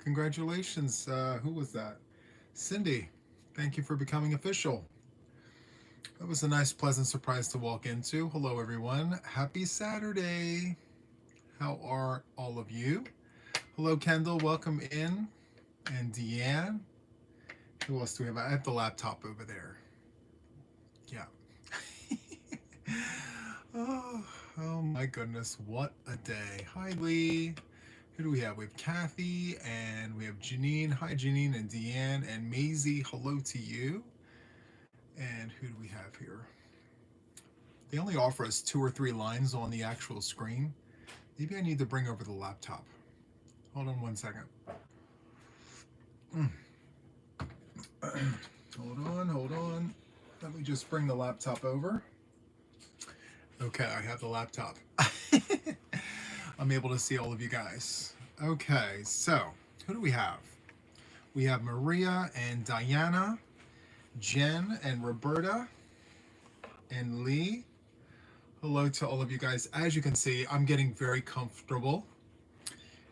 Congratulations. Who was that? Cindy. Thank you for becoming official. That was a nice, pleasant surprise to walk into. Hello, everyone. Happy Saturday. How are all of you? Hello, Kendall. Welcome in. And Deanne. Who else do we have? I have the laptop over there. Yeah. oh, oh, my goodness. What a day. Hi, Lee. Who do we have? We have Kathy and we have Janine. Hi, Janine and Deanne and Maisie. Hello to you. And who do we have here? They only offer us 2 or 3 lines on the actual screen. Maybe I need to bring over the laptop. Hold on 1 second. Hold on. Let me just bring the laptop over. Okay, I have the laptop. I'm able to see all of you guys. Okay, so who do we have? We have Maria and Diana, Jen and Roberta, and Lee. Hello to all of you guys. As you can see, I'm getting very comfortable.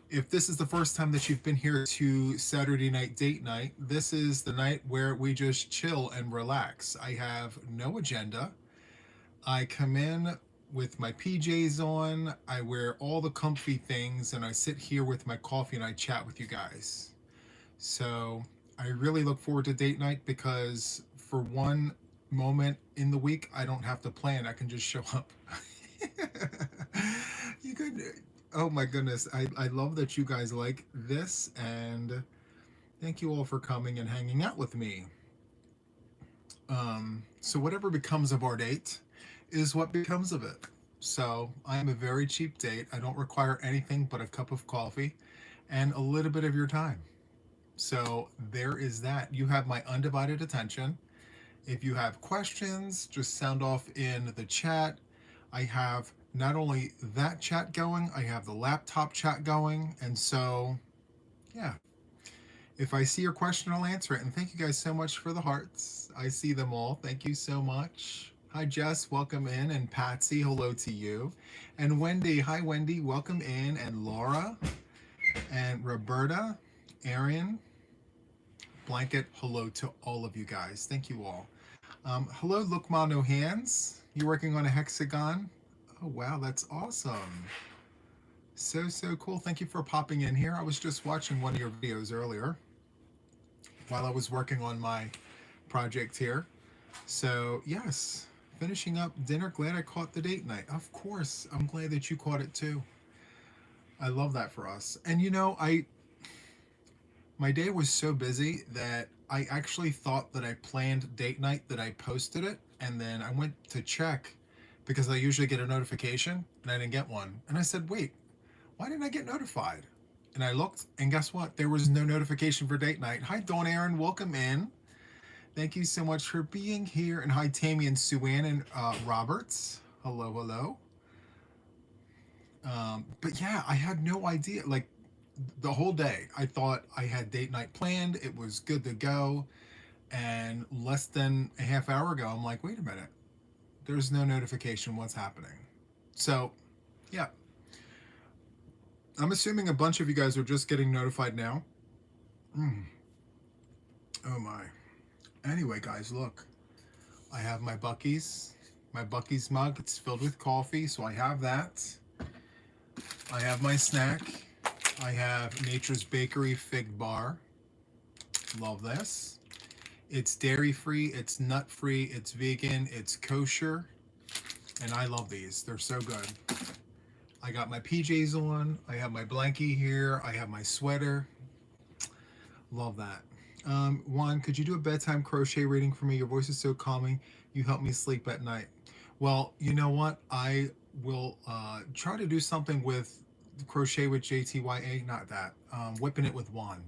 If this is the first time that you've been here to Saturday Night Date Night, this is the night where we just chill and relax. I have no agenda. I come in with my PJs on, I wear all the comfy things, and I sit here with my coffee and I chat with you guys. So I really look forward to date night because for one moment in the week, I don't have to plan. I can just show up. You could, oh my goodness. I love that you guys like this, and thank you all for coming and hanging out with me. So whatever becomes of our date is what becomes of it. So I'm a very cheap date. I don't require anything but a cup of coffee and a little bit of your time. So there is that. You have my undivided attention. If you have questions, just sound off in the chat. I have not only that chat going, I have the laptop chat going. And so, yeah, if I see your question, I'll answer it. And thank you guys so much for the hearts. I see them all. Thank you so much. Hi, Jess. Welcome in. And Patsy, hello to you. And Wendy. Hi, Wendy. Welcome in. And Laura. And Roberta. Arian. Blanket. Hello to all of you guys. Thank you all. Hello, Look Ma No Hands. You're working on a hexagon? Oh, wow. That's awesome. So cool. Thank you for popping in here. I was just watching one of your videos earlier while I was working on my project here. So yes, finishing up dinner. Glad I caught the date night. Of course, I'm glad that you caught it too. I love that for us. And you know, my day was so busy that I actually thought that I planned date night, that I posted it, and then I went to check because I usually get a notification and I didn't get one. And I said, wait, why didn't I get notified? And I looked, and guess what? There was no notification for date night. Hi, Dawn Aaron. Welcome in. Thank you so much for being here. And hi, Tammy and Sue-Ann and Roberts. Hello. But yeah, I had no idea. Like, the whole day, I thought I had date night planned. It was good to go. And less than a half hour ago, I'm like, wait a minute. There's no notification. What's happening? So, yeah. I'm assuming a bunch of you guys are just getting notified now. Oh my. Anyway, guys, look. I have my Buc-ee's mug. It's filled with coffee, so I have that. I have my snack. I have Nature's Bakery Fig Bar. Love this. It's dairy-free, it's nut-free, it's vegan, it's kosher, and I love these. They're so good. I got my PJs on. I have my blankie here. I have my sweater. Love that. Juan, could you do a bedtime crochet reading for me? Your voice is so calming. You help me sleep at night. Well, you know what? I will try to do something with crochet with JTYA. Not that. Whipping it with Juan.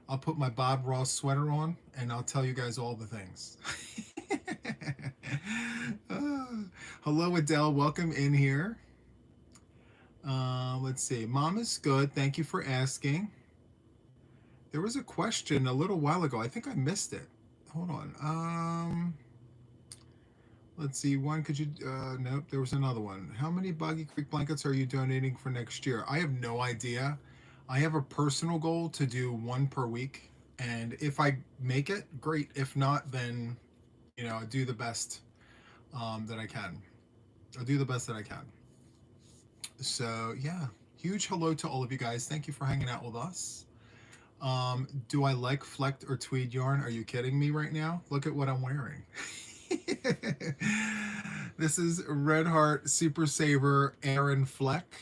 I'll put my Bob Ross sweater on and I'll tell you guys all the things. Hello, Adele. Welcome in here. Let's see. Mom is good. Thank you for asking. There was a question a little while ago. I think I missed it. Hold on. Let's see. One, could you... nope, there was another one. How many Boggy Creek blankets are you donating for next year? I have no idea. I have a personal goal to do one per week, and if I make it, great. If not, then I do the best that I can. I'll do the best that I can. So yeah, huge hello to all of you guys. Thank you for hanging out with us. Do I like flecked or tweed yarn? Are you kidding me right now? Look at what I'm wearing. This is Red Heart Super Saver Aran Fleck,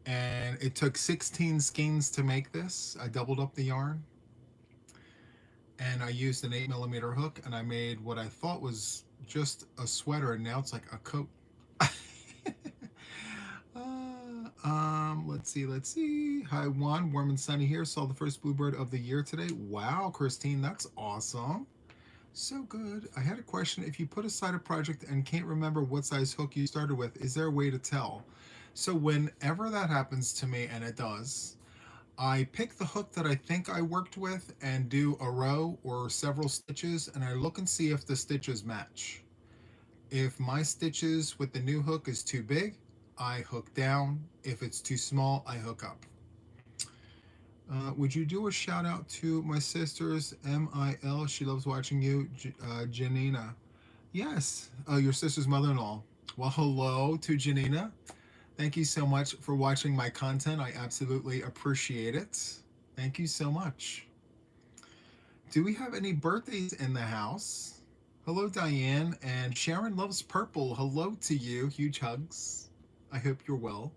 and it took 16 skeins to make this. I doubled up the yarn, and I used an 8mm hook, and I made what I thought was just a sweater, and now it's like a coat. Let's see. Hi, Juan. Warm and sunny here. Saw the first bluebird of the year today. Wow, Christine, that's awesome. So good. I had a question. If you put aside a project and can't remember what size hook you started with, is there a way to tell? So whenever that happens to me, and it does, I pick the hook that I think I worked with and do a row or several stitches, and I look and see if the stitches match. If my stitches with the new hook is too big, I hook down. If it's too small, I hook up. Would you do a shout out to my sisters, MIL? She loves watching you, Janina. Yes, your sister's mother-in-law. Well, hello to Janina. Thank you so much for watching my content. I absolutely appreciate it. Thank you so much. Do we have any birthdays in the house? Hello, Diane. And Sharon loves purple. Hello to you. Huge hugs. I hope you're well.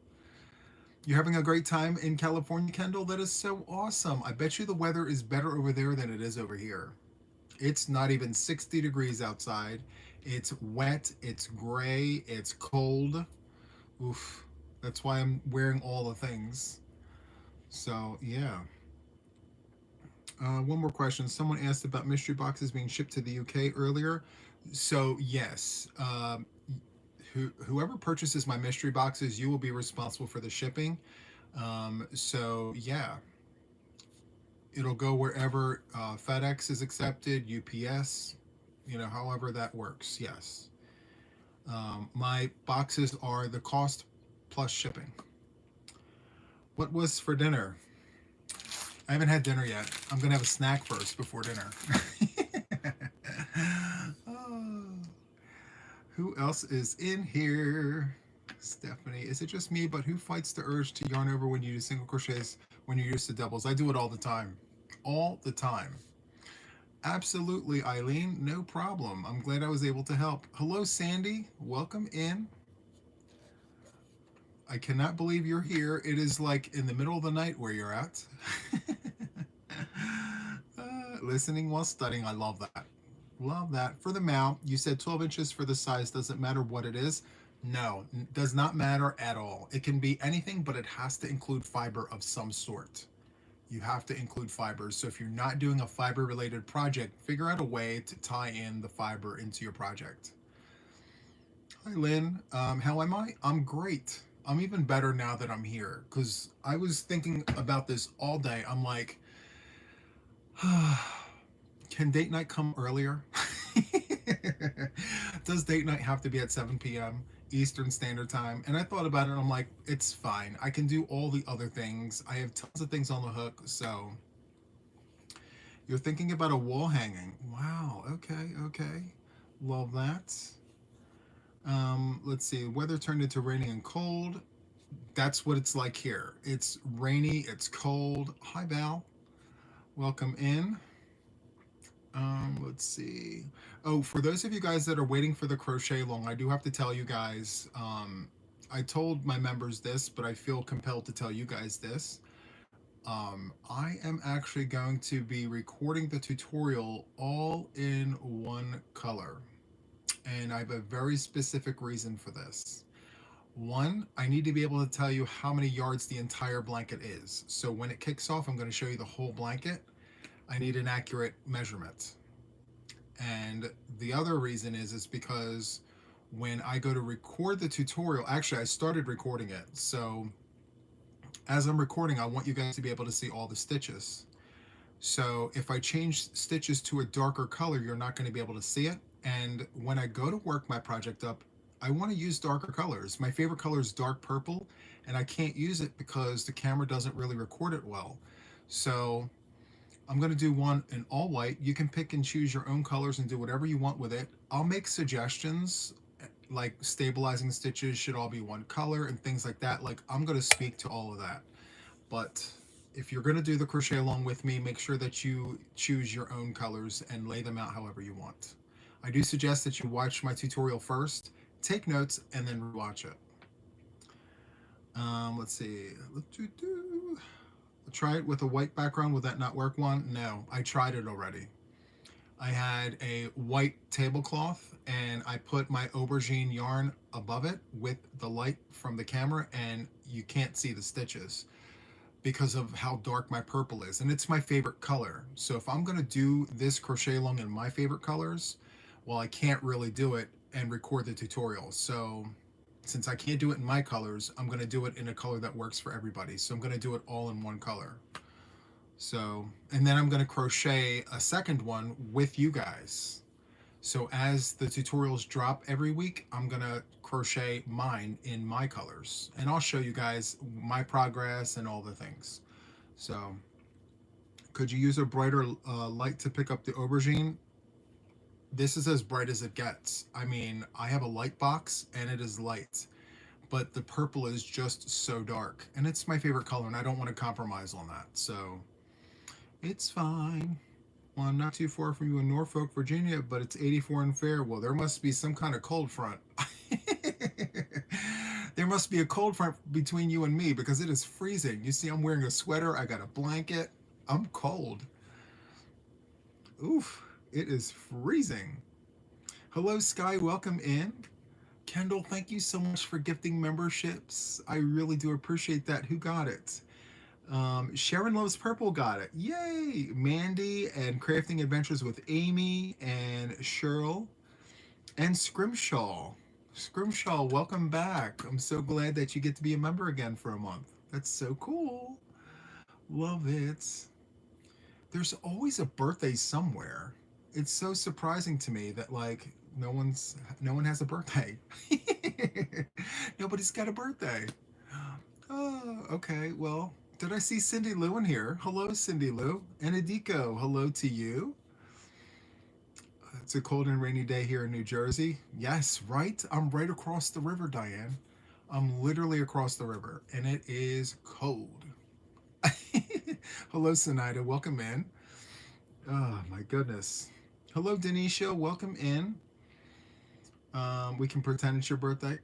You're having a great time in California, Kendall? That is so awesome. I bet you the weather is better over there than it is over here. It's not even 60 degrees outside. It's wet. It's gray. It's cold. Oof. That's why I'm wearing all the things. So, yeah. One more question. Someone asked about mystery boxes being shipped to the UK earlier. So, yes. Whoever purchases my mystery boxes, you will be responsible for the shipping. So, yeah. It'll go wherever FedEx is accepted, UPS, however that works. Yes. My boxes are the cost plus shipping. What was for dinner? I haven't had dinner yet. I'm going to have a snack first before dinner. Oh. Who else is in here? Stephanie. Is it just me, but who fights the urge to yarn over when you do single crochets when you're used to doubles? I do it all the time. All the time. Absolutely, Eileen. No problem. I'm glad I was able to help. Hello, Sandy. Welcome in. I cannot believe you're here. It is like in the middle of the night where you're at. Listening while studying. I love that. Love that. For the mount, you said 12 inches for the size. Doesn't matter what it is. No, does not matter at all. It can be anything, but it has to include fiber of some sort. You have to include fibers. So if you're not doing a fiber related project, figure out a way to tie in the fiber into your project. Hi, Lynn. How am I? I'm great. I'm even better now that I'm here because I was thinking about this all day. I'm like, can date night come earlier? Does date night have to be at 7 p.m. Eastern Standard Time? And I thought about it and I'm like, it's fine. I can do all the other things. I have tons of things on the hook. So you're thinking about a wall hanging. Wow. Okay. Love that. Let's see. Weather turned into rainy and cold. That's what it's like here. It's rainy. It's cold. Hi, Val. Welcome in. Let's see. Oh, for those of you guys that are waiting for the crochet along, I do have to tell you guys, I told my members this, but I feel compelled to tell you guys this. I am actually going to be recording the tutorial all in one color. And I have a very specific reason for this. One, I need to be able to tell you how many yards the entire blanket is. So when it kicks off, I'm going to show you the whole blanket. I need an accurate measurement. And the other reason is because when I go to record the tutorial, actually I started recording it. So as I'm recording, I want you guys to be able to see all the stitches. So if I change stitches to a darker color, you're not going to be able to see it. And when I go to work my project up, I want to use darker colors. My favorite color is dark purple, and I can't use it because the camera doesn't really record it well. So I'm going to do one in all white. You can pick and choose your own colors and do whatever you want with it. I'll make suggestions like stabilizing stitches should all be one color and things like that. Like, I'm going to speak to all of that. But if you're going to do the crochet along with me, make sure that you choose your own colors and lay them out however you want. I do suggest that you watch my tutorial first, take notes, and then rewatch it. Let's see. Try it with a white background. Would that not work? One? No, I tried it already. I had a white tablecloth and I put my aubergine yarn above it with the light from the camera, and you can't see the stitches because of how dark my purple is, and it's my favorite color. So if I'm going to do this crochet along in my favorite colors, well, I can't really do it and record the tutorial. So since I can't do it in my colors, I'm going to do it in a color that works for everybody. So I'm going to do it all in one color. So, and then I'm going to crochet a second one with you guys. So as the tutorials drop every week, I'm going to crochet mine in my colors, and I'll show you guys my progress and all the things. So could you use a brighter light to pick up the aubergine? This is as bright as it gets. I mean, I have a light box and it is light, but the purple is just so dark, and it's my favorite color, and I don't want to compromise on that. So it's fine. Well, I'm not too far from you in Norfolk, Virginia, but it's 84 and fair. Well, there must be some kind of cold front. There must be a cold front between you and me, because it is freezing. You see, I'm wearing a sweater. I got a blanket. I'm cold. Oof, it is freezing. Hello, Sky. Welcome in. Kendall, thank you so much for gifting memberships. I really do appreciate that. Who got it? Sharon Loves Purple got it. Yay! Mandy and Crafting Adventures with Amy and Cheryl and Scrimshaw. Scrimshaw, welcome back. I'm so glad that you get to be a member again for a month. That's so cool. Love it. There's always a birthday somewhere. It's so surprising to me that, like, no one has a birthday. Nobody's got a birthday. Oh, okay. Well, did I see Cindy Lou in here? Hello, Cindy Lou. And Adiko, hello to you. It's a cold and rainy day here in New Jersey. Yes, right? I'm right across the river, Diane. I'm literally across the river, and it is cold. Hello, Sinida. Welcome in. Oh, my goodness. Hello, Denisha. Welcome in. We can pretend it's your birthday.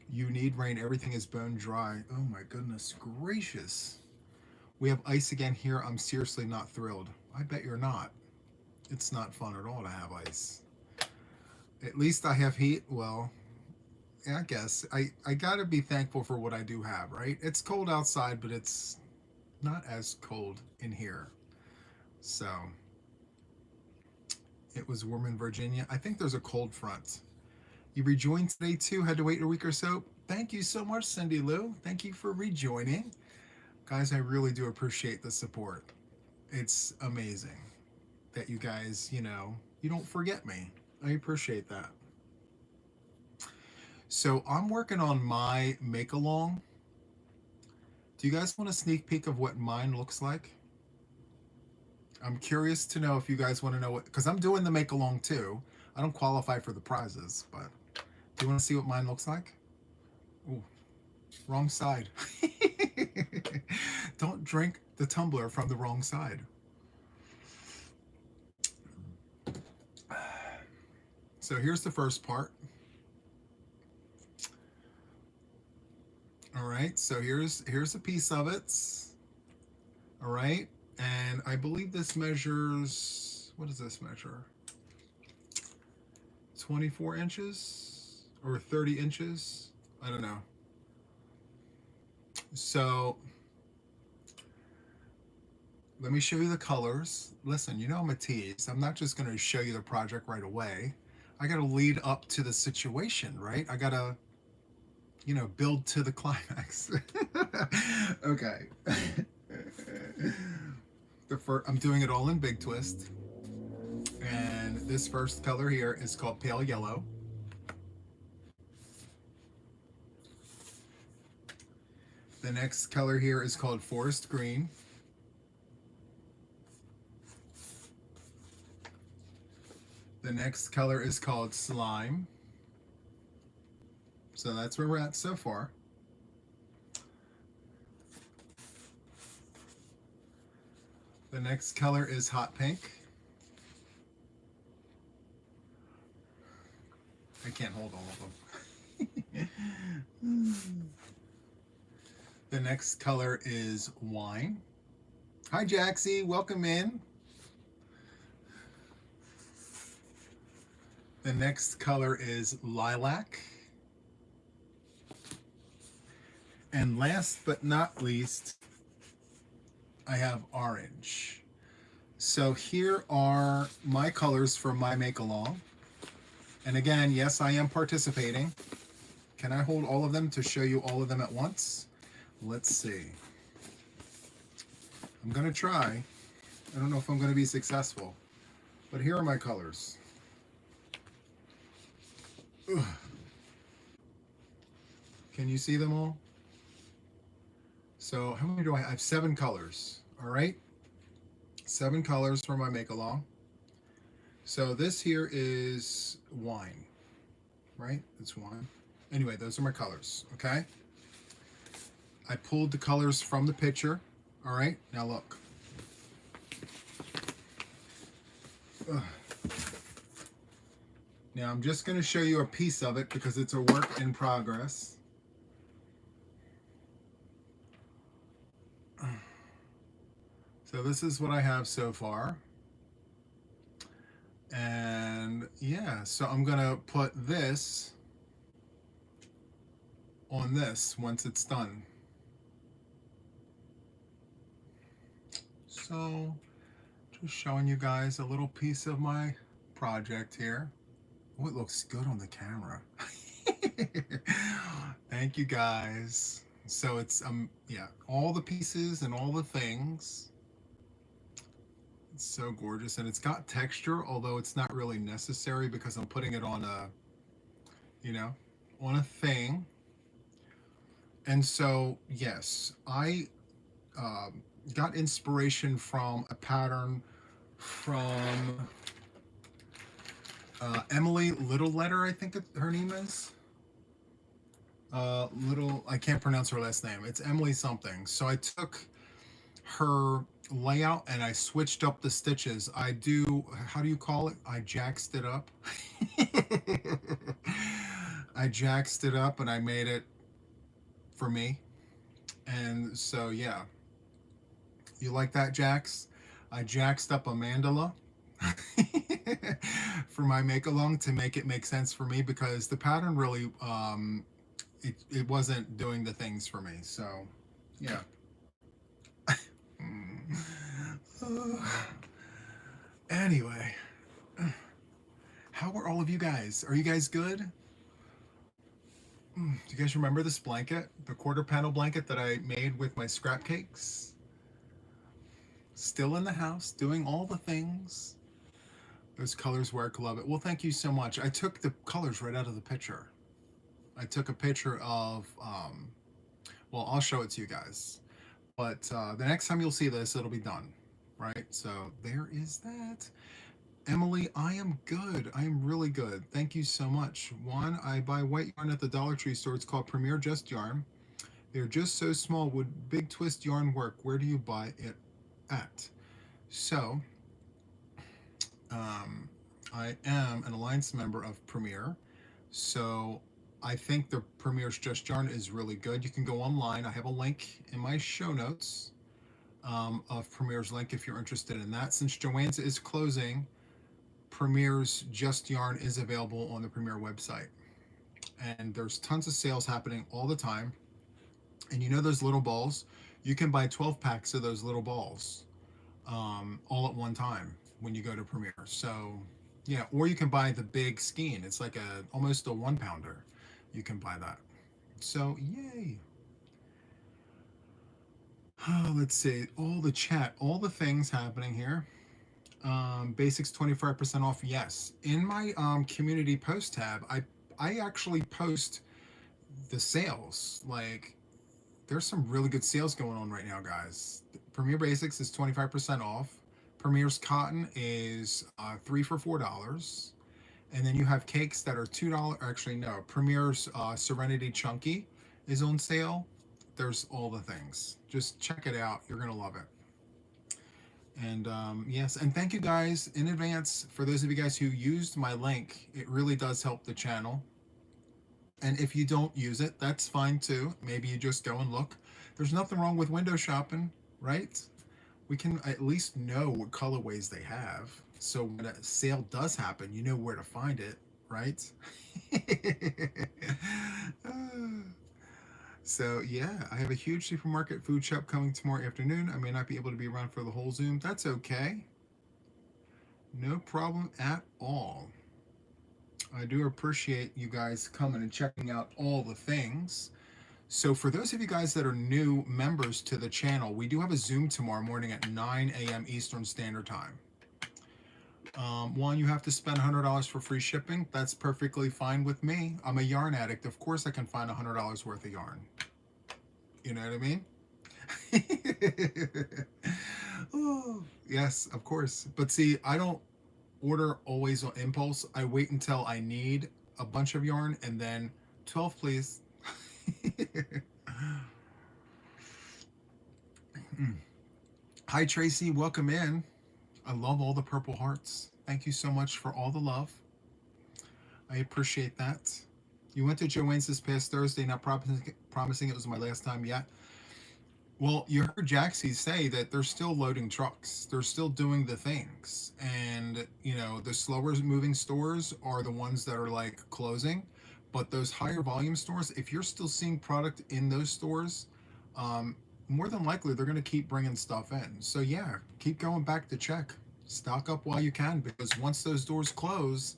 You need rain. Everything is bone dry. Oh, my goodness gracious. We have ice again here. I'm seriously not thrilled. I bet you're not. It's not fun at all to have ice. At least I have heat. Well, I guess I gotta be thankful for what I do have, right? It's cold outside, but it's not as cold in here. So it was warm in Virginia. I think there's a cold front. You rejoined today too. Had to wait a week or so. Thank you so much, Cindy Lou. Thank you for rejoining. Guys, I really do appreciate the support. It's amazing that you guys, you don't forget me. I appreciate that. So I'm working on my make along. Do you guys want a sneak peek of what mine looks like? I'm curious to know if you guys want to know what, because I'm doing the make along too. I don't qualify for the prizes, but do you want to see what mine looks like? Ooh, wrong side. Don't drink the tumbler from the wrong side. So here's the first part. All right, so here's a piece of it. All right, and I believe this measures, what does this measure? 24 inches or 30 inches? I don't know. So let me show you the colors. Listen, I'm a tease. I'm not just going to show you the project right away. I got to lead up to the situation, right? I got to, build to the climax. Okay. I'm doing it all in Big Twist. And this first color here is called Pale Yellow. The next color here is called forest green. The next color is called slime. So that's where we're at so far. The next color is hot pink. I can't hold all of them. The next color is wine. Hi, Jaxie. Welcome in. The next color is lilac. And last but not least, I have orange. So here are my colors for my make-along. And again, yes, I am participating. Can I hold all of them to show you all of them at once? Let's see. I'm gonna try. I don't know if I'm gonna be successful, but here are my colors. Ugh. Can you see them all? So how many do I have? I have 7 colors, all right? 7 colors for my make-along. So this here is wine, right? It's wine. Anyway, those are my colors, okay? I pulled the colors from the picture, all right? Now look. Ugh. Now I'm just gonna show you a piece of it because it's a work in progress. So this is what I have so far. And yeah, so I'm gonna put this on this once it's done. So just showing you guys a little piece of my project here. Oh, it looks good on the camera. Thank you guys. So it's yeah, all the pieces and all the things. It's so gorgeous, and it's got texture, although it's not really necessary because I'm putting it on a, you know, on a thing. And so yes, I got inspiration from a pattern from Emily Littleletter, I think her name is. I can't pronounce her last name. It's Emily something. So I took her layout and I switched up the stitches. How do you call it? I jaxed it up. I jaxed it up and I made it for me. And so, yeah. You like that, Jax? I jaxed up a mandala for my make-along to make it make sense for me because the pattern really, it wasn't doing the things for me. So, yeah. Anyway, how are all of you guys? Are you guys good? Do you guys remember this blanket? The quarter panel blanket that I made with my scrap cakes? Still in the house, doing all the things. Those colors work, love it. Well, thank you so much. I took the colors right out of the picture. I took a picture of, well, I'll show it to you guys. But the next time you'll see this, it'll be done, right? So there is that. Emily, I am good. I am really good. Thank you so much. One, I buy white yarn at the Dollar Tree store. It's called Premier Just Yarn. They're just so small. Would big twist yarn work? Where do you buy it at? So, I am an alliance member of Premier. So I think the Premier's Just Yarn is really good. You can go online. I have a link in my show notes of Premier's link if you're interested in that. Since Joann's is closing, Premier's Just Yarn is available on the Premier website. And there's tons of sales happening all the time. And you know those little balls? You can buy 12 packs of those little balls all at one time when you go to Premier. So yeah, or you can buy the big skein. It's like almost a 1 pounder. You can buy that. So yay. Oh, let's see, all the chat, all the things happening here. Basics 25% off. Yes, in my community post tab, I actually post the sales. Like there's some really good sales going on right now, guys. Premier Basics is 25% off. Premier's Cotton is 3 for $4. And then you have cakes that are $2. Actually, no. Premier's Serenity Chunky is on sale. There's all the things. Just check it out. You're going to love it. And yes, and thank you guys in advance for those of you guys who used my link. It really does help the channel. And if you don't use it, that's fine too. Maybe you just go and look. There's nothing wrong with window shopping, right? We can at least know what colorways they have. So when a sale does happen, you know where to find it, right? So yeah, I have a huge supermarket food shop coming tomorrow afternoon. I may not be able to be around for the whole Zoom. That's okay. No problem at all. I do appreciate you guys coming and checking out all the things. So for those of you guys that are new members to the channel, we do have a Zoom tomorrow morning at 9 a.m. Eastern Standard Time. One, you have to spend $100 for free shipping. That's perfectly fine with me. I'm a yarn addict. Of course I can find $100 worth of yarn. You know what I mean? Oh, yes, of course. But see, I don't order always on impulse. I wait until I need a bunch of yarn and then 12, please. Hi, Tracy. Welcome in. I love all the purple hearts. Thank you so much for all the love. I appreciate that. You went to Joanne's this past Thursday, not promising it was my last time yet. Well, you heard Jaxie say that they're still loading trucks. They're still doing the things. And, you know, the slower moving stores are the ones that are like closing. But those higher volume stores, if you're still seeing product in those stores, more than likely they're going to keep bringing stuff in. So, yeah, keep going back to check. Stock up while you can, because once those doors close,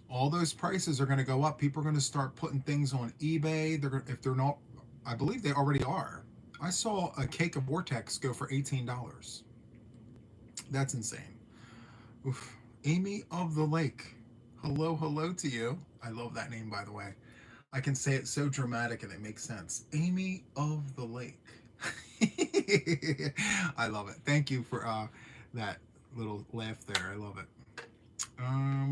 all those prices are going to go up. People are going to start putting things on eBay. If they're not, I believe they already are. I saw a cake of Vortex go for $18. That's insane. Oof. Amy of the Lake. Hello, hello to you. I love that name, by the way. I can say it so dramatic and it makes sense. Amy of the Lake. I love it. Thank you for that little laugh there. I love it.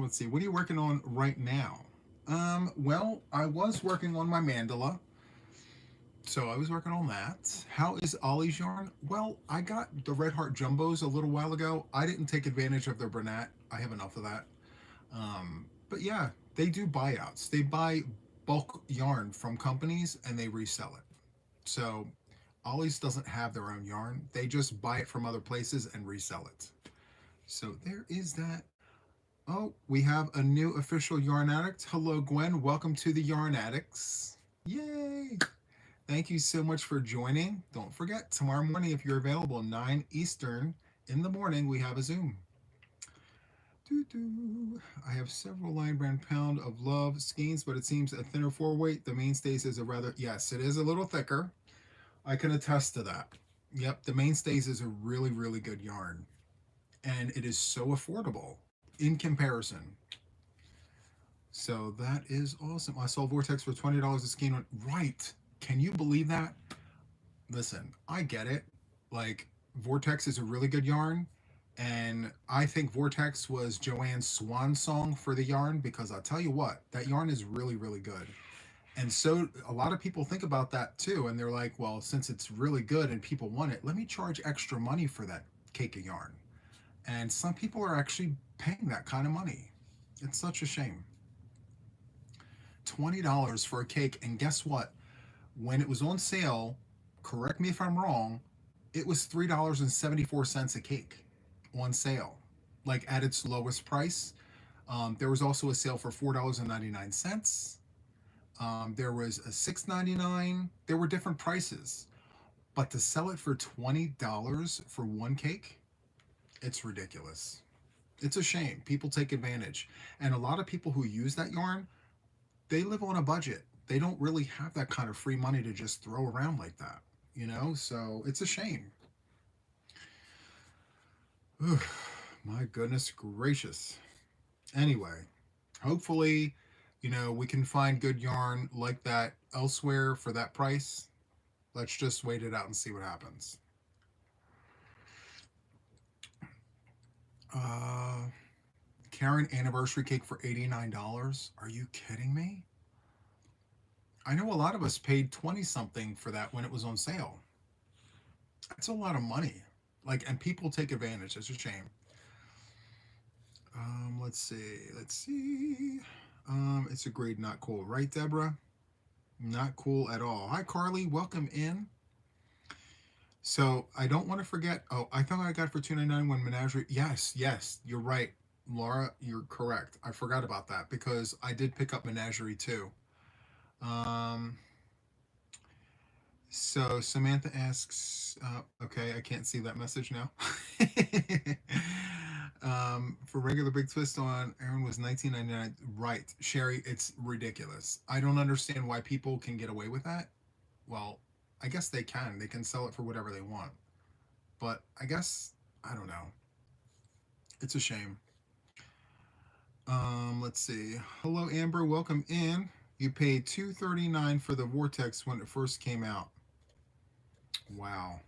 Let's see. What are you working on right now? Well, I was working on my mandala. So I was working on that. How is Ollie's yarn? Well, I got the Red Heart Jumbos a little while ago. I didn't take advantage of their Bernat. I have enough of that. But yeah, they do buyouts. They buy bulk yarn from companies and they resell it. So Ollie's doesn't have their own yarn. They just buy it from other places and resell it. So there is that. Oh, we have a new official Yarn Addict. Hello, Gwen. Welcome to the Yarn Addicts. Yay! Thank you so much for joining. Don't forget, tomorrow morning, if you're available, 9 Eastern in the morning, we have a Zoom. I have several line brand pound of love skeins, but it seems a thinner 4-weight. The mainstays is a rather, yes, it is a little thicker. I can attest to that. Yep, the mainstays is a really, really good yarn. And it is so affordable in comparison. So that is awesome. I saw Vortex for $20 a skein. Right. Can you believe that? Listen, I get it. Like, Vortex is a really good yarn. And I think Vortex was Joanne's swan song for the yarn, because I'll tell you what, that yarn is really, really good. And so a lot of people think about that too. And they're like, well, since it's really good and people want it, let me charge extra money for that cake of yarn. And some people are actually paying that kind of money. It's such a shame. $20 for a cake. And guess what? When it was on sale, correct me if I'm wrong, it was $3.74 a cake on sale, like at its lowest price. There was also a sale for $4.99. There was a $6.99. There were different prices. But to sell it for $20 for one cake, it's ridiculous. It's a shame. People take advantage. And a lot of people who use that yarn, they live on a budget. They don't really have that kind of free money to just throw around like that, you know? So it's a shame. My goodness gracious. Anyway, hopefully, you know, we can find good yarn like that elsewhere for that price. Let's just wait it out and see what happens. Uh, Karen anniversary cake for $89. Are you kidding me? I know a lot of us paid 20 something for that when it was on sale. That's a lot of money. Like, and people take advantage. It's a shame. Let's see. Let's see. It's agreed, not cool, right, Deborah? Not cool at all. Hi, Carly. Welcome in. So I don't want to forget. Oh, I thought I got for 299 when Menagerie. Yes, yes, you're right, Laura. You're correct. I forgot about that because I did pick up Menagerie too. Um, so Samantha asks, okay, I can't see that message now. For regular big twist on Aaron was 1999. Right, Sherry, it's ridiculous. I don't understand why people can get away with that. Well, I guess they can. They can sell it for whatever they want. But I guess I don't know. It's a shame. Let's see. Hello, Amber. Welcome in. You paid $239 for the Vortex when it first came out. Wow.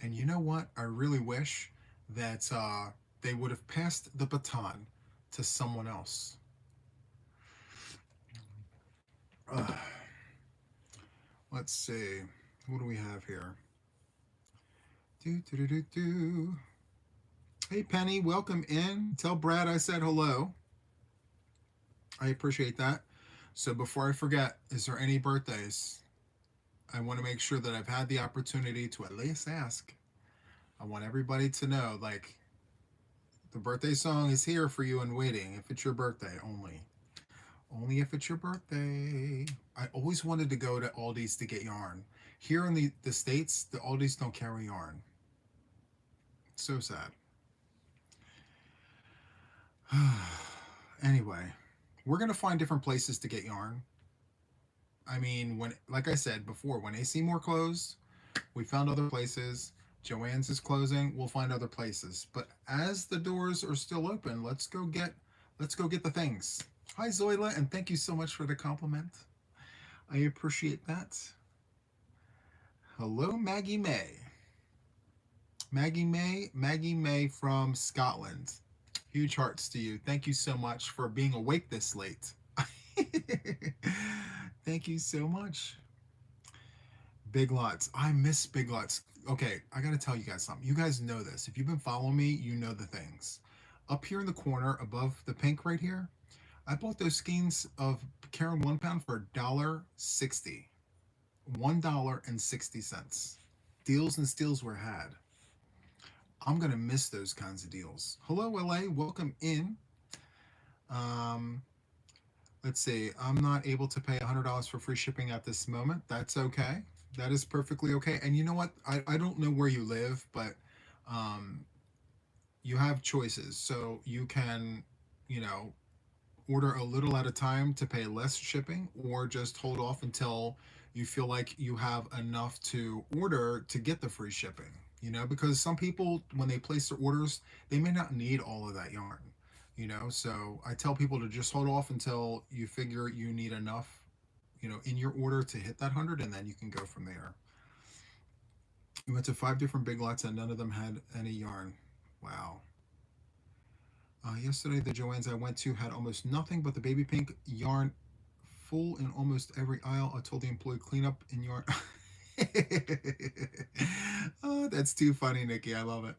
And you know what? I really wish that they would have passed the baton to someone else. Ugh. Let's see. What do we have here? Do, do, do, do, do. Hey, Penny, welcome in. Tell Brad I said hello. I appreciate that. So before I forget, is there any birthdays? I want to make sure that I've had the opportunity to at least ask. I want everybody to know, like, the birthday song is here for you and waiting if it's your birthday only. Only if it's your birthday. I always wanted to go to Aldi's to get yarn. Here in the States, the Aldi's don't carry yarn. So sad. Anyway, we're going to find different places to get yarn. I mean, when, like I said before, when AC Moore closed, we found other places. Joann's is closing. We'll find other places. But as the doors are still open, let's go get the things. Hi Zoila, and thank you so much for the compliment. I appreciate that. Hello, Maggie May. Maggie May from Scotland. Huge hearts to you. Thank you so much for being awake this late. Thank you so much. Big Lots. I miss Big Lots. Okay, I got to tell you guys something. You guys know this. If you've been following me, you know the things. Up here in the corner above the pink right here, I bought those skeins of Karen 1 pound for $1.60. $1.60. Deals and steals were had. I'm going to miss those kinds of deals. Hello, LA. Welcome in. Um, let's see. I'm not able to pay $100 for free shipping at this moment. That's okay. That is perfectly okay. And you know what? I don't know where you live, but um, you have choices. So you can, you know, order a little at a time to pay less shipping, or just hold off until you feel like you have enough to order to get the free shipping. You know, because some people, when they place their orders, they may not need all of that yarn. You know, so I tell people to just hold off until you figure you need enough, you know, in your order to hit that 100, and then you can go from there. We went to 5 different Big Lots and none of them had any yarn. Wow. Yesterday, the Joann's I went to had almost nothing but the baby pink yarn full in almost every aisle. I told the employee clean up in yarn. Oh, that's too funny, Nikki. I love it.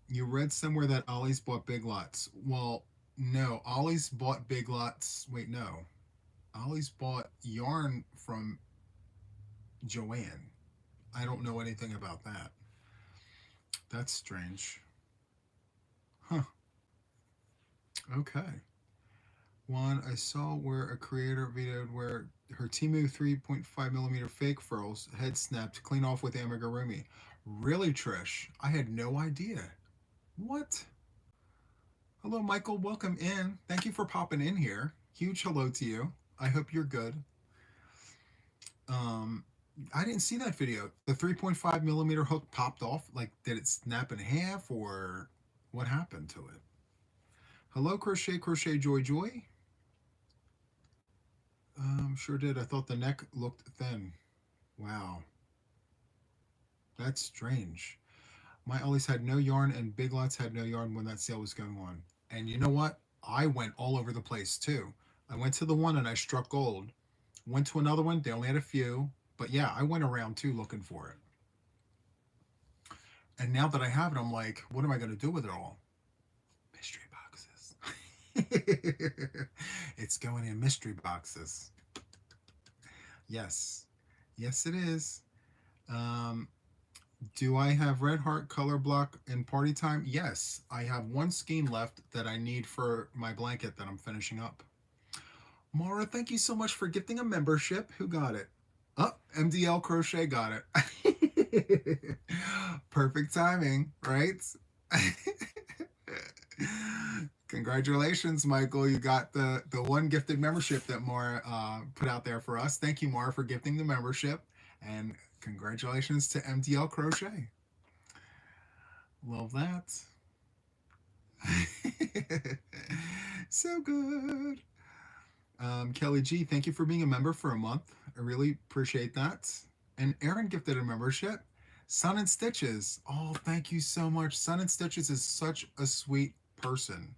You read somewhere that Ollie's bought Big Lots. Well, no, Ollie's bought Big Lots. Wait, no. Ollie's bought yarn from Joann. I don't know anything about that. That's strange. Huh. Okay. One I saw where a creator videoed where her Timu 3.5mm fake furls head snapped clean off with amigurumi. Really, Trish? I had no idea. What? Hello, Michael. Welcome in. Thank you for popping in here. Huge hello to you. I hope you're good. Um, I didn't see that video. The 3.5mm hook popped off. Like, did it snap in half, or what happened to it? Hello, Crochet Joy Joy. Sure did. I thought the neck looked thin. Wow, that's strange. My Ollie's had no yarn and Big Lots had no yarn when that sale was going on. And you know what? I went all over the place too. I went to the one and I struck gold. Went to another one, they only had a few. But yeah, I went around too looking for it. And now that I have it, I'm like, what am I going to do with it all? Mystery boxes. It's going in mystery boxes. Yes. Yes, it is. Um, do I have red heart color block in party time? Yes. I have one skein left that I need for my blanket that I'm finishing up. Mara, thank you so much for gifting a membership. Who got it? Oh, MDL Crochet got it. Perfect timing, right? Congratulations, Michael. You got the one gifted membership that Mara put out there for us. Thank you, Mara, for gifting the membership. And congratulations to MDL Crochet. Love that. So good. Kelly G, thank you for being a member for a month. I really appreciate that. And Aaron gifted a membership. Sun and Stitches. Oh, thank you so much. Sun and Stitches is such a sweet person.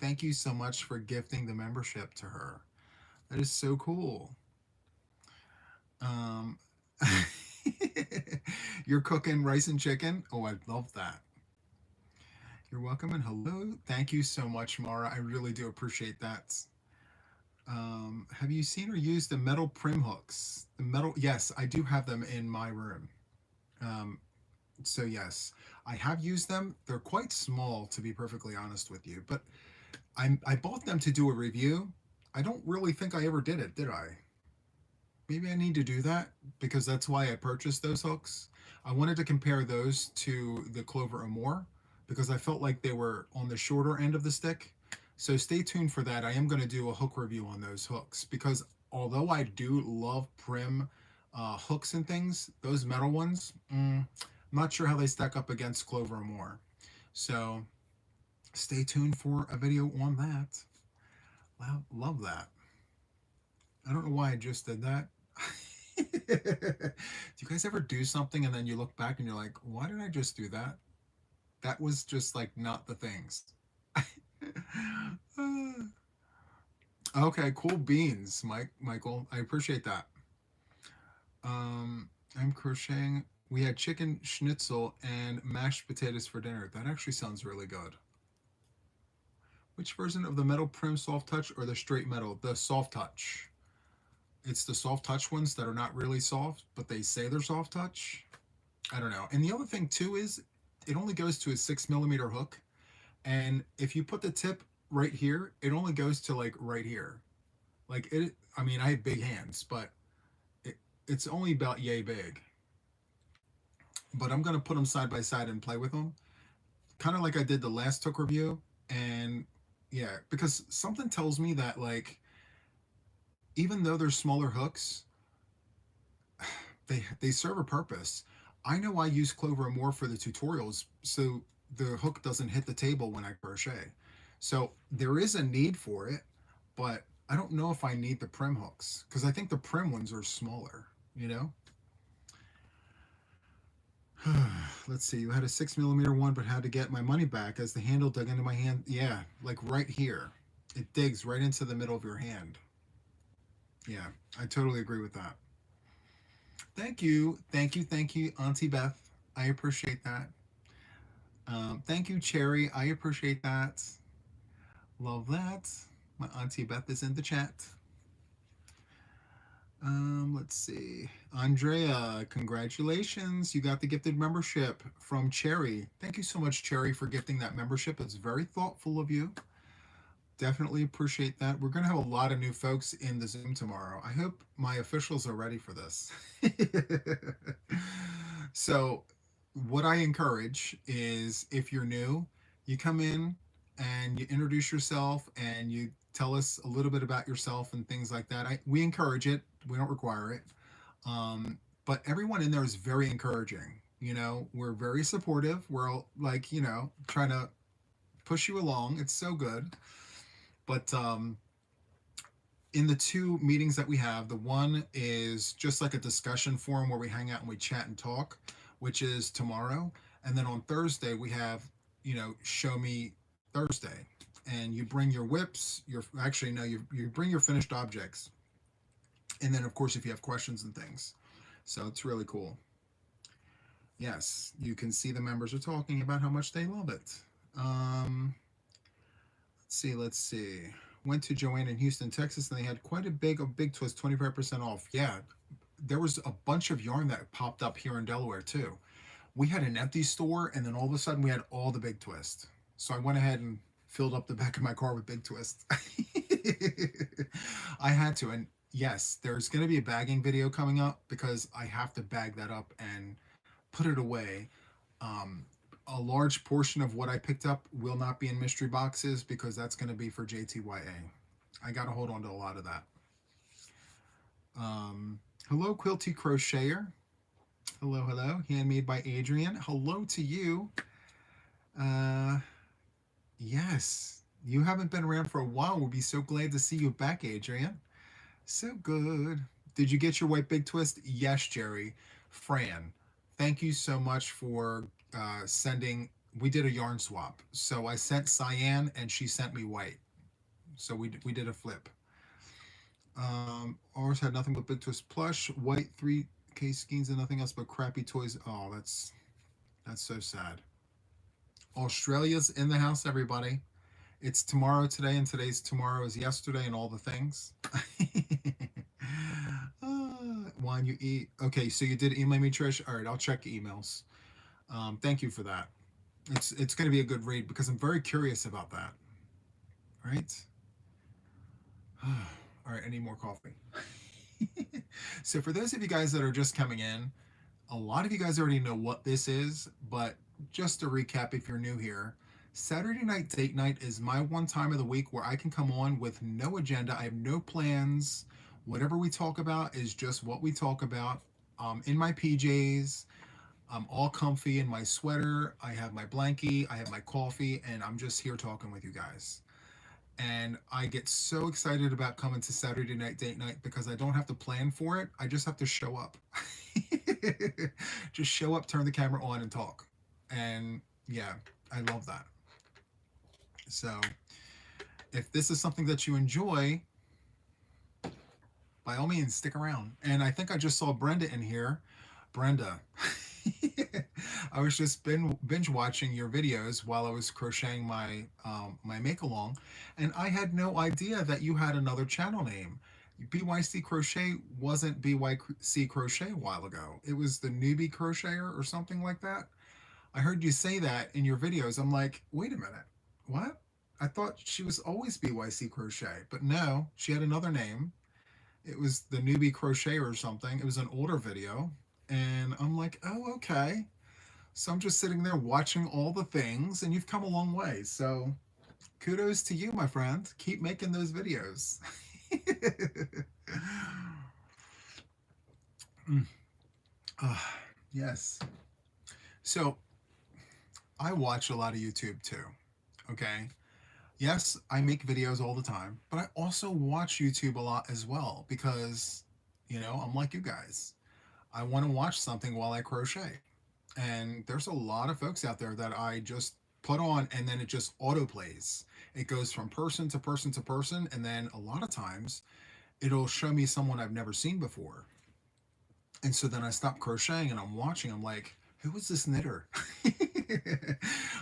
Thank you so much for gifting the membership to her. That is so cool. Um, you're cooking rice and chicken? Oh, I love that. You're welcome and hello. Thank you so much, Mara. I really do appreciate that. Have you seen or used the metal prim hooks? The metal, yes, I do have them in my room. Um, so yes, I have used them. They're quite small, to be perfectly honest with you, but I bought them to do a review. I don't really think I ever did it, did I? Maybe I need to do that because that's why I purchased those hooks. I wanted to compare those to the Clover Amour because I felt like they were on the shorter end of the stick. So stay tuned for that. I am going to do a hook review on those hooks because although I do love prim hooks and things, those metal ones, I'm not sure how they stack up against Clover Amour. So stay tuned for a video on that. Love that. I don't know why I just did that. Do you guys ever do something and then you look back and you're like, why did I just do that? That was just like not the things. Okay, cool beans, Michael. I appreciate that. I'm crocheting. We had chicken schnitzel and mashed potatoes for dinner. That actually sounds really good. Which version of the metal prim soft touch or the straight metal? The soft touch. It's the soft touch ones that are not really soft, but they say they're soft touch. I don't know. And the other thing too is it only goes to a 6 millimeter hook. And if you put the tip right here, it only goes to like right here. Like it, I mean, I have big hands, but it's only about yay big. But I'm going to put them side by side and play with them. Kind of like I did the last hook review. And yeah, because something tells me that like, even though they're smaller hooks, they serve a purpose. I know I use Clover more for the tutorials, so the hook doesn't hit the table when I crochet. So there is a need for it, but I don't know if I need the prim hooks because I think the prim ones are smaller, you know? Let's see, you had a 6 millimeter one, but had to get my money back as the handle dug into my hand. Yeah, like right here. It digs right into the middle of your hand. Yeah, I totally agree with that. Thank you. Thank you. Thank you, Auntie Beth. I appreciate that. Thank you, Cherry. I appreciate that. Love that. My Auntie Beth is in the chat. Let's see. Andrea, congratulations. You got the gifted membership from Cherry. Thank you so much, Cherry, for gifting that membership. It's very thoughtful of you. Definitely appreciate that. We're going to have a lot of new folks in the Zoom tomorrow. I hope my officials are ready for this. So, what I encourage is if you're new, you come in and you introduce yourself and you tell us a little bit about yourself and things like that. We encourage it, we don't require it. But everyone in there is very encouraging. You know, we're very supportive. We're like, you know, trying to push you along. It's so good. But in the two meetings that we have, the one is just like a discussion forum where we hang out and we chat and talk, which is tomorrow. And then on Thursday, we have, show me Thursday. And you bring your whips, actually, no, you bring your finished objects. And then, of course, if you have questions and things. So it's really cool. Yes, you can see the members are talking about how much they love it. Let's see. Went to Joanne in Houston, Texas, and they had quite a big twist, 25% off. Yeah, there was a bunch of yarn that popped up here in Delaware too. We had an empty store, and then all of a sudden we had all the big twist. So I went ahead and filled up the back of my car with big twist. I had to, and yes, there's going to be a bagging video coming up because I have to bag that up and put it away. Um, a large portion of what I picked up will not be in mystery boxes because that's going to be for JTYA. I got to hold on to a lot of that. Hello, Quilty Crocheter. Hello, hello. Handmade by Adrian. Hello to you. Yes, you haven't been around for a while. We'll be so glad to see you back, Adrian. So good. Did you get your white big twist? Yes, Jerry. Fran, thank you so much for sending. We did a yarn swap. So I sent cyan and she sent me white. So we did a flip. Ours had nothing but big twist plush, white 3K skeins and nothing else but crappy toys. Oh, that's so sad. Australia's in the house, everybody. It's tomorrow today, and today's tomorrow is yesterday, and all the things. Wine you eat. Okay, so you did email me, Trish. All right, I'll check emails. Thank you for that. It's going to be a good read because I'm very curious about that. Right? All right, I need more coffee. So for those of you guys that are just coming in, a lot of you guys already know what this is, but just to recap, if you're new here, Saturday Night Date Night is my one time of the week where I can come on with no agenda. I have no plans. Whatever we talk about is just what we talk about. In my PJs, I'm all comfy in my sweater. I have my blankie, I have my coffee, and I'm just here talking with you guys. And I get so excited about coming to Saturday Night Date Night because I don't have to plan for it. I just have to show up. Just show up, turn the camera on, and talk. And yeah, I love that. So if this is something that you enjoy, by all means, stick around. And I think I just saw Brenda in here. Brenda, I was just binge watching your videos while I was crocheting my make along, and I had no idea that you had another channel name. BYC Crochet wasn't BYC Crochet a while ago. It was the Newbie Crocheter or something like that. I heard you say that in your videos. I'm like, wait a minute, what? I thought she was always BYC Crochet, but no, she had another name. It was the Newbie Crocheter or something. It was an older video, and I'm like, oh, okay. So I'm just sitting there watching all the things, and you've come a long way. So kudos to you, my friend. Keep making those videos. Yes. So I watch a lot of YouTube too. Okay. Yes, I make videos all the time, but I also watch YouTube a lot as well because, I'm like you guys. I want to watch something while I crochet. And there's a lot of folks out there that I just put on and then it just auto plays. It goes from person to person to person. And then a lot of times it'll show me someone I've never seen before. And so then I stop crocheting and I'm watching. I'm like, who is this knitter?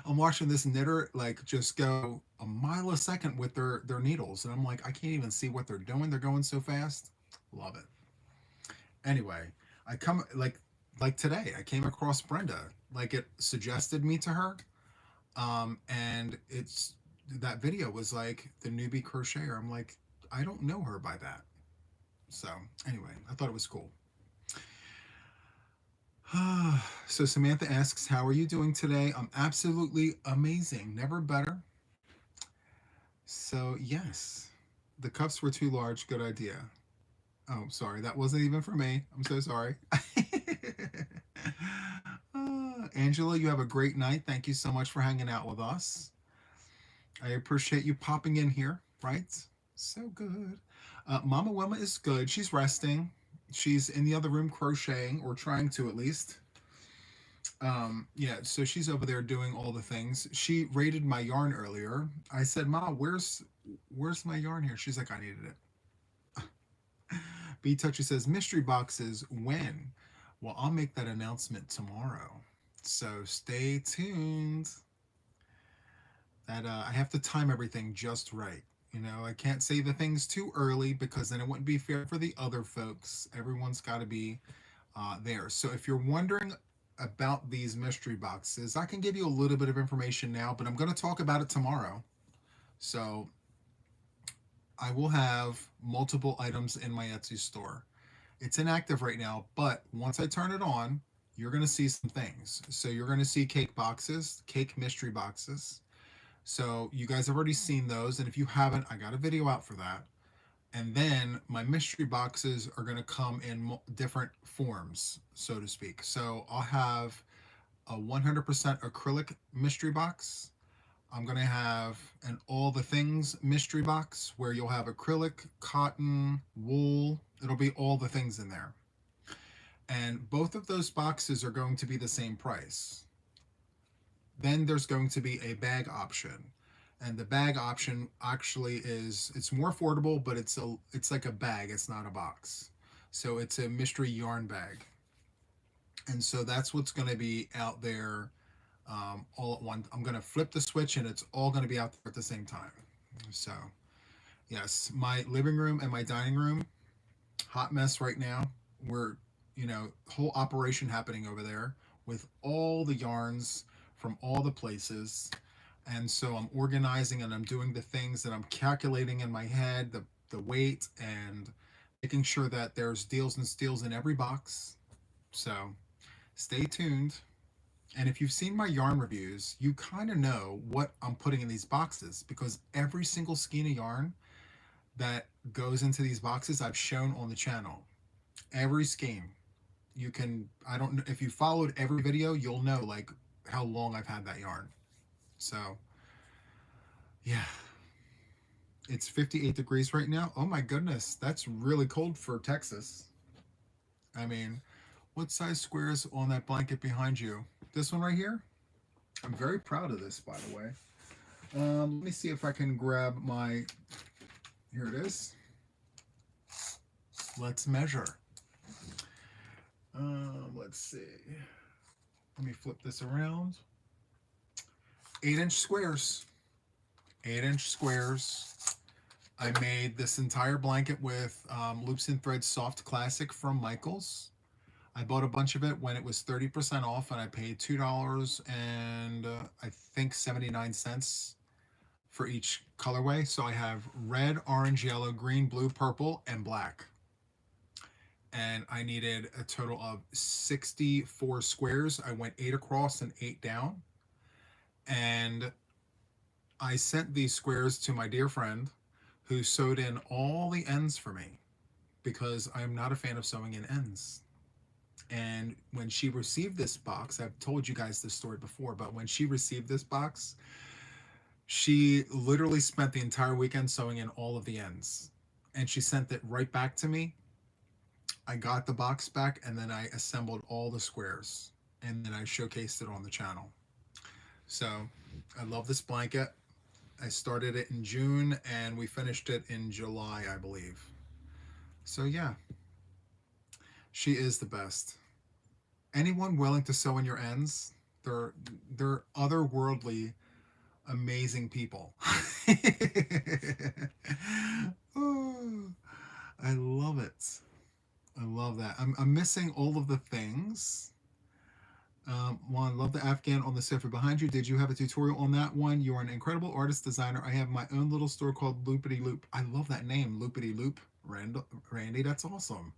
I'm watching this knitter like just go a mile a second with their needles. And I'm like, I can't even see what they're doing. They're going so fast. Love it. Anyway, I come like today, I came across Brenda. Like it suggested me to her. And it's that video was like the Newbie Crocheter. I'm like, I don't know her by that. So anyway, I thought it was cool. So Samantha asks, how are you doing today? I'm absolutely amazing. Never better. So yes, the cups were too large. Good idea. Oh, sorry. That wasn't even for me. I'm so sorry. Angela, you have a great night. Thank you so much for hanging out with us. I appreciate you popping in here, right? So good. Mama Wilma is good. She's resting. She's in the other room crocheting, or trying to at least. Yeah, so she's over there doing all the things. She raided my yarn earlier. I said, "Ma, where's my yarn here?" She's like, "I needed it." B Touchy says, "Mystery boxes when?" Well, I'll make that announcement tomorrow. So stay tuned. That I have to time everything just right. You know, I can't say the things too early because then it wouldn't be fair for the other folks. Everyone's got to be there. So if you're wondering about these mystery boxes, I can give you a little bit of information now, but I'm going to talk about it tomorrow. So I will have multiple items in my Etsy store. It's inactive right now, but once I turn it on, you're going to see some things. So you're going to see cake boxes, cake mystery boxes. So you guys have already seen those, and if you haven't, I got a video out for that. And then my mystery boxes are going to come in different forms, so to speak. So I'll have a 100% acrylic mystery box. I'm going to have an all the things mystery box where you'll have acrylic, cotton, wool. It'll be all the things in there. And both of those boxes are going to be the same price. Then there's going to be a bag option. And the bag option actually is, it's more affordable, but it's like a bag, it's not a box. So it's a mystery yarn bag. And so that's what's going to be out there all at once. I'm going to flip the switch and it's all going to be out there at the same time. So, yes, my living room and my dining room, hot mess right now. We're, whole operation happening over there with all the yarns from all the places. And so I'm organizing and I'm doing the things that I'm calculating in my head, the weight, and making sure that there's deals and steals in every box. So stay tuned. And if you've seen my yarn reviews, you kind of know what I'm putting in these boxes because every single skein of yarn that goes into these boxes I've shown on the channel. Every skein. You can, I don't know, if you followed every video, you'll know like how long I've had that yarn. So, yeah. It's 58 degrees right now. Oh my goodness, that's really cold for Texas. I mean, what size square is on that blanket behind you? This one right here? I'm very proud of this, by the way. Let me see if I can grab my. Here it is. Let's measure. Let's see. Let me flip this around. 8-inch squares. 8-inch squares. I made this entire blanket with Loops and Threads Soft Classic from Michaels. I bought a bunch of it when it was 30% off, and I paid $2 and I think 79 cents for each colorway. So I have red, orange, yellow, green, blue, purple, and black. And I needed a total of 64 squares. I went 8 across and 8 down. And I sent these squares to my dear friend who sewed in all the ends for me because I'm not a fan of sewing in ends. And when she received this box, I've told you guys this story before, but when she received this box, she literally spent the entire weekend sewing in all of the ends. And she sent it right back to me. I got the box back and then I assembled all the squares and then I showcased it on the channel. So I love this blanket. I started it in June and we finished it in July, I believe. So yeah, she is the best. Anyone willing to sew in your ends, they're otherworldly, amazing people. Oh, I love it. I love that. I'm missing all of the things. One, love the Afghan on the sofa behind you. Did you have a tutorial on that one? You're an incredible artist designer. I have my own little store called Loopity Loop. I love that name, Loopity Loop. Randy, that's awesome.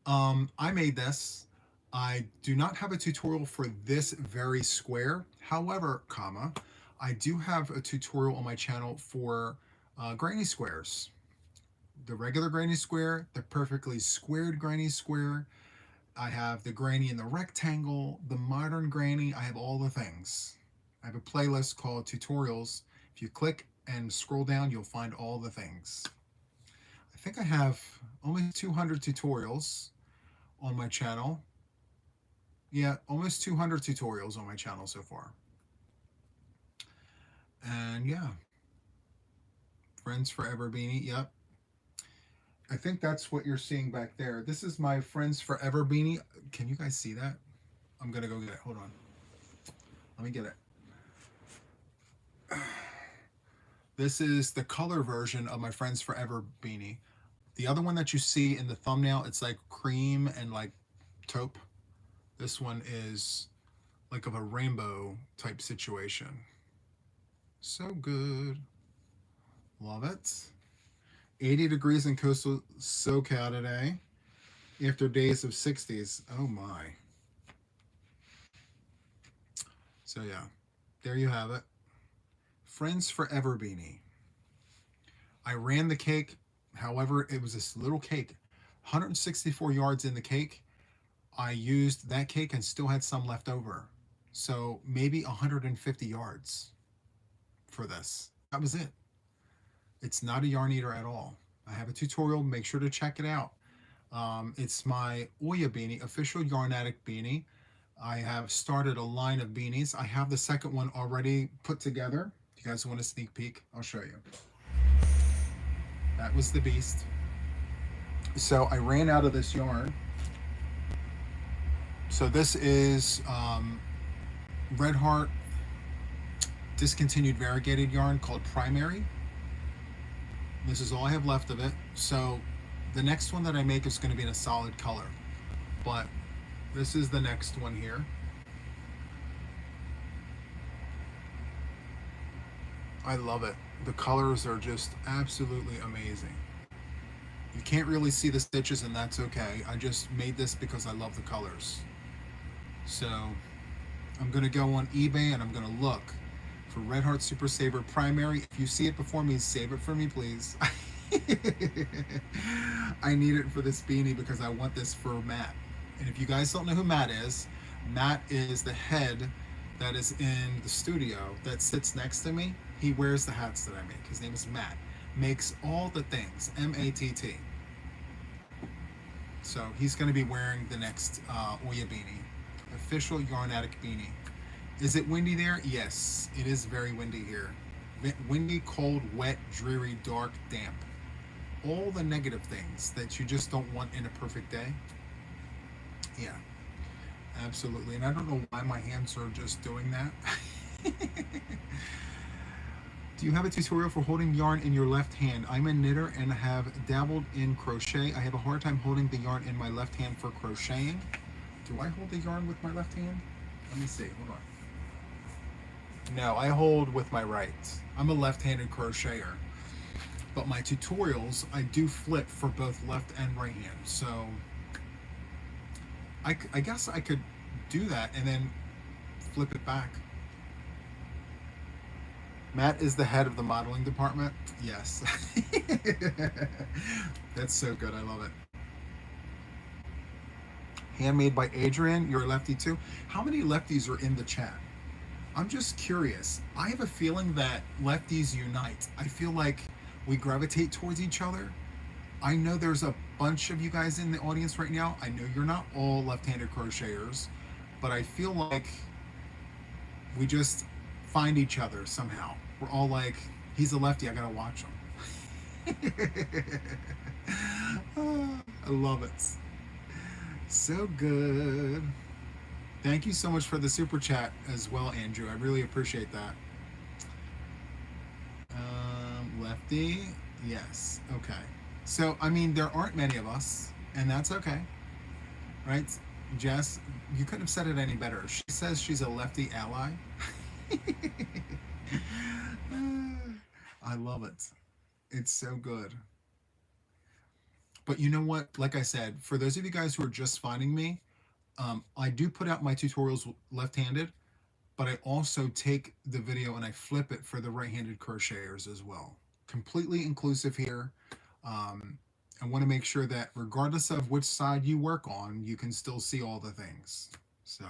I made this. I do not have a tutorial for this very square. However, I do have a tutorial on my channel for granny squares. The regular granny square, the perfectly squared granny square. I have the granny in the rectangle, the modern granny. I have all the things. I have a playlist called tutorials. If you click and scroll down, you'll find all the things. I I think I have almost 200 tutorials on my channel. Yeah, almost 200 tutorials on my channel so far. And yeah, Friends Forever beanie. Yep. I think that's what you're seeing back there. This is my Friends Forever beanie. Can you guys see that? I'm going to go get it. Hold on. Let me get it. This is the color version of my Friends Forever beanie. The other one that you see in the thumbnail, it's like cream and like taupe. This one is like of a rainbow type situation. So good. Love it. 80 degrees in coastal SoCal today after days of 60s. Oh my. So yeah, there you have it. Friends Forever beanie. I ran the cake. However, it was this little cake, 164 yards in the cake. I used that cake and still had some left over. So maybe 150 yards for this. That was it. It's not a yarn eater at all. I have a tutorial. Make sure to check it out. It's my JTYA beanie, official Yarn Addict beanie. I have started a line of beanies. I have the second one already put together. If you guys want a sneak peek, I'll show you. That was the beast. So I ran out of this yarn. So this is Red Heart discontinued variegated yarn called Primary. This is all I have left of it. So the next one that I make is going to be in a solid color. But this is the next one here. I love it. The colors are just absolutely amazing. You can't really see the stitches, and that's okay. I just made this because I love the colors. So I'm going to go on eBay and I'm going to look for Red Heart Super Saver Primary. If you see it before me, save it for me, please. I need it for this beanie because I want this for Matt. And if you guys don't know who Matt is the head that is in the studio that sits next to me. He wears the hats that I make. His name is Matt. Makes all the things. M-A-T-T. So he's going to be wearing the next JTYA beanie. Official Yarn Addict beanie. Is it windy there? Yes, it is very windy here. Windy, cold, wet, dreary, dark, damp. All the negative things that you just don't want in a perfect day. Yeah, absolutely. And I don't know why my hands are just doing that. Do you have a tutorial for holding yarn in your left hand? I'm a knitter and have dabbled in crochet. I have a hard time holding the yarn in my left hand for crocheting. Do I hold the yarn with my left hand? Let me see, hold on. No, I hold with my right. I'm a left-handed crocheter. But my tutorials, I do flip for both left and right hand. So I guess I could do that and then flip it back. Matt is the head of the modeling department. Yes. That's so good. I love it. Handmade by Adrian. You're a lefty too. How many lefties are in the chat? I'm just curious. I have a feeling that lefties unite. I feel like we gravitate towards each other. I know there's a bunch of you guys in the audience right now. I know you're not all left-handed crocheters, but I feel like we just find each other somehow. We're all like, he's a lefty, I gotta watch him. I love it. So good. Thank you so much for the super chat as well, Andrew. I really appreciate that. Lefty, yes, okay. So, I mean, there aren't many of us, and that's okay, right? Jess, you couldn't have said it any better. She says she's a lefty ally. I love it. It's so good. But you know what? Like I said, for those of you guys who are just finding me, I do put out my tutorials left-handed, but I also take the video and I flip it for the right-handed crocheters as well. Completely inclusive here. I want to make sure that regardless of which side you work on, you can still see all the things. So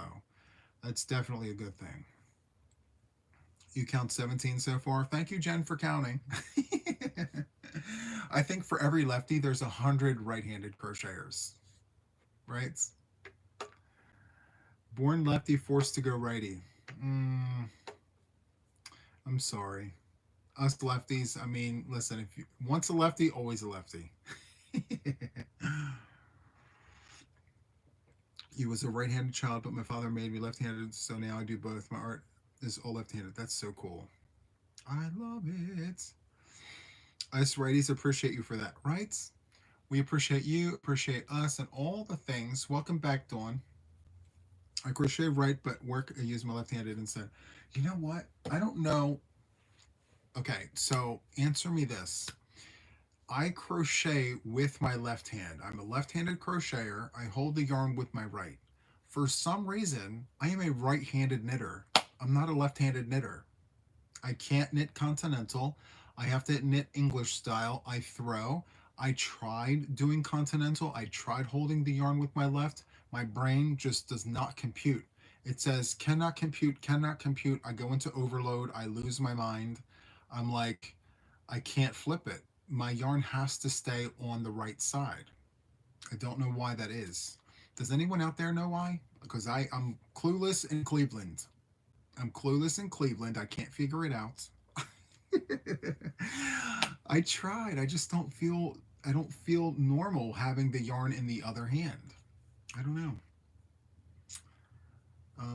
that's definitely a good thing. You count 17 so far. Thank you, Jen, for counting. I think for every lefty, there's 100 right-handed crocheters, right? Born lefty, forced to go righty. Mm, I'm sorry. Us lefties, I mean, listen, if you once a lefty, always a lefty. He was a right-handed child, but my father made me left-handed, so now I do both. My art is all left-handed. That's so cool. I love it. Us righties appreciate you for that, right? We appreciate you, appreciate us, and all the things. Welcome back, Dawn. I crochet right, but work I use my left-handed instead. You know what? I don't know. Okay, so answer me this. I crochet with my left hand. I'm a left-handed crocheter. I hold the yarn with my right. For some reason, I am a right-handed knitter. I'm not a left-handed knitter. I can't knit continental. I have to knit English style. I throw. I tried doing continental. I tried holding the yarn with my left. My brain just does not compute. It says cannot compute, cannot compute. I go into overload. I lose my mind. I'm like, I can't flip it. My yarn has to stay on the right side. I don't know why that is. Does anyone out there know why? Because I'm clueless in Cleveland. I'm clueless in Cleveland. I can't figure it out. I tried. I don't feel normal having the yarn in the other hand. I don't know.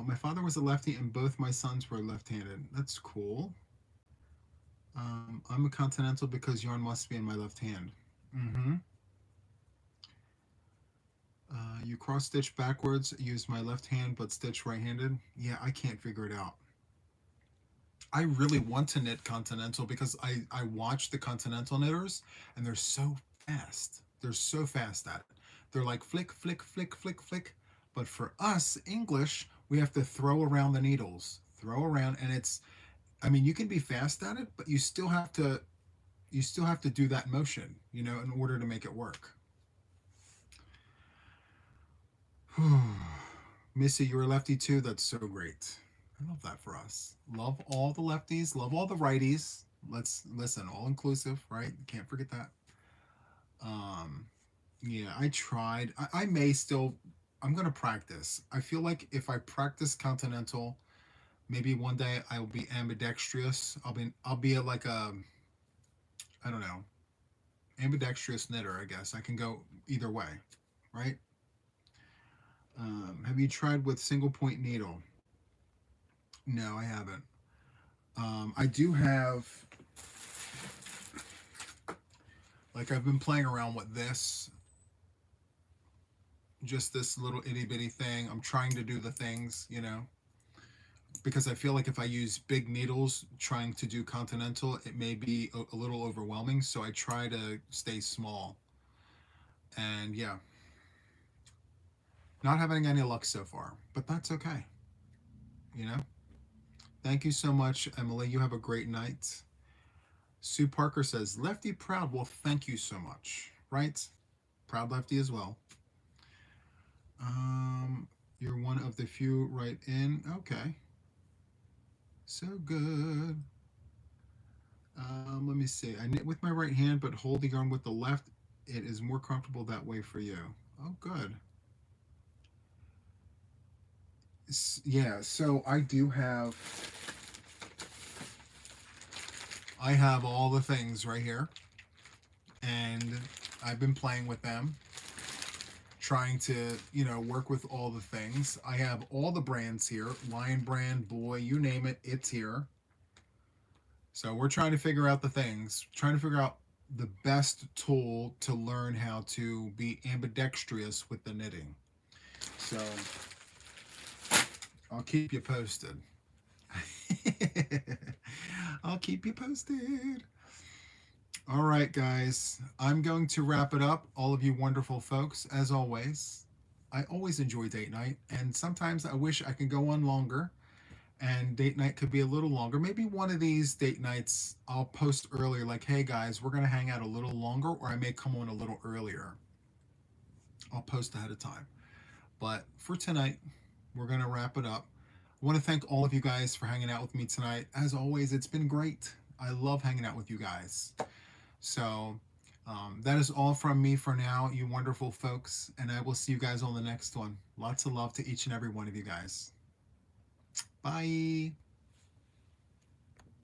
My father was a lefty and both my sons were left-handed. That's cool. I'm a continental because yarn must be in my left hand. Mm-hmm. You cross stitch backwards, use my left hand but stitch right-handed. Yeah, I can't figure it out. I really want to knit continental because I watch the continental knitters and they're so fast. They're so fast at it. They're like flick, flick, flick, flick, flick. But for us, English, we have to throw around the needles, throw around, and it's. I mean, you can be fast at it, but you still have to do that motion, in order to make it work. Missy, you're a lefty too. That's so great. I love that for us. Love all the lefties. Love all the righties. Let's listen. All inclusive, right? Can't forget that. Um, yeah, I tried. I may still. I'm gonna practice. I feel like if I practice continental, maybe one day I will be ambidextrous. I'll be like a, I don't know, ambidextrous knitter. I guess I can go either way, right? Have you tried with single point needle? No, I haven't. I do have, like, I've been playing around with this, just this little itty bitty thing. I'm trying to do the things, because I feel like if I use big needles trying to do continental, it may be a little overwhelming. So I try to stay small. And yeah, not having any luck so far, but that's okay, you know? Thank you so much, Emily. You have a great night. Sue Parker says, Lefty proud. Well, thank you so much. Right? Proud lefty as well. You're one of the few right in. Okay. So good. Let me see. I knit with my right hand, but hold the yarn with the left. It is more comfortable that way for you. Oh, good. Yeah, so I have all the things right here, and I've been playing with them, trying to, work with all the things. I have all the brands here, Lion brand, Boy, you name it, it's here. So we're trying to figure out the things, trying to figure out the best tool to learn how to be ambidextrous with the knitting. So I'll keep you posted. I'll keep you posted. All right, guys. I'm going to wrap it up. All of you wonderful folks, as always. I always enjoy date night, and sometimes I wish I could go on longer, and date night could be a little longer. Maybe one of these date nights I'll post earlier, like, hey guys, we're going to hang out a little longer, or I may come on a little earlier. I'll post ahead of time. But for tonight, we're going to wrap it up. I want to thank all of you guys for hanging out with me tonight. As always, it's been great. I love hanging out with you guys. So That is all from me for now, you wonderful folks, and I will see you guys on the next one. Lots of love to each and every one of you guys. Bye.